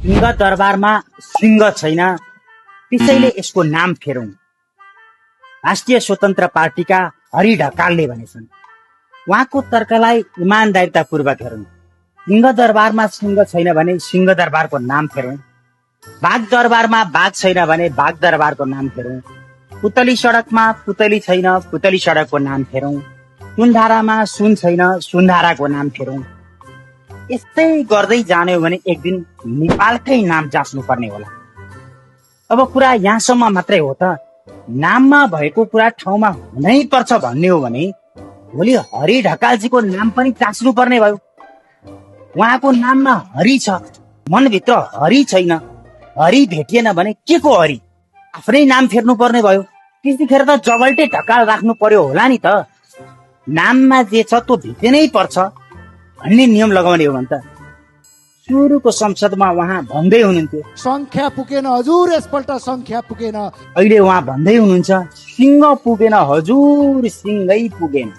सिंह दरबारमा सिंह छैन, त्यसैले यसको नाम फेरौं। राष्ट्रिय स्वतन्त्र पार्टीका हरि ढकालले भनेछन्। उहाँको तर्कलाई इमानदारितापूर्वक हेरौं। सिंह दरबारमा सिंह छैन भने सिंह दरबारको नाम फेरौं। बाघ दरबारमा बाघ छैन भने बाघ दरबारको नाम फेरौं। पुतली सडकमा पुतली छैन, पुतली सडकको नाम फेरौं। सुनधारामा सुन छैन, सुनधाराको नाम फेरौं। यस्तै गर्दै जाने हो भने एक दिन नेपालकै नाम जाँच्नु पर्ने होला। अब कुरा यहाँसम्म मात्रै हो त, नाममा भएको कुरा ठाउँमा हुनै पर्छ भन्ने हो भने भोलि हरि ढकालजीको नाम पनि जाँच्नु पर्ने भयो। उहाँको नाममा हरि छ, मनभित्र हरि छैन। हरि भेटिएन भने के को हरि? आफ्नै नाम फेर्नु पर्ने भयो। त्यतिखेर त जबल्टे ढकाल राख्नु पर्यो होला नि त। नाममा जे छ त्यो भित्रै पर्छ भन्ने नियम लगाउने हो भने त सुरुको संसदमा उहाँ भन्दै हुनुहुन्थ्यो संख्या पुगेन हजुर, यसपल्ट संख्या पुगेन। अहिले उहाँ भन्दै हुनुहुन्छ सिंह पुगेन हजुर, सिंहै पुगेन।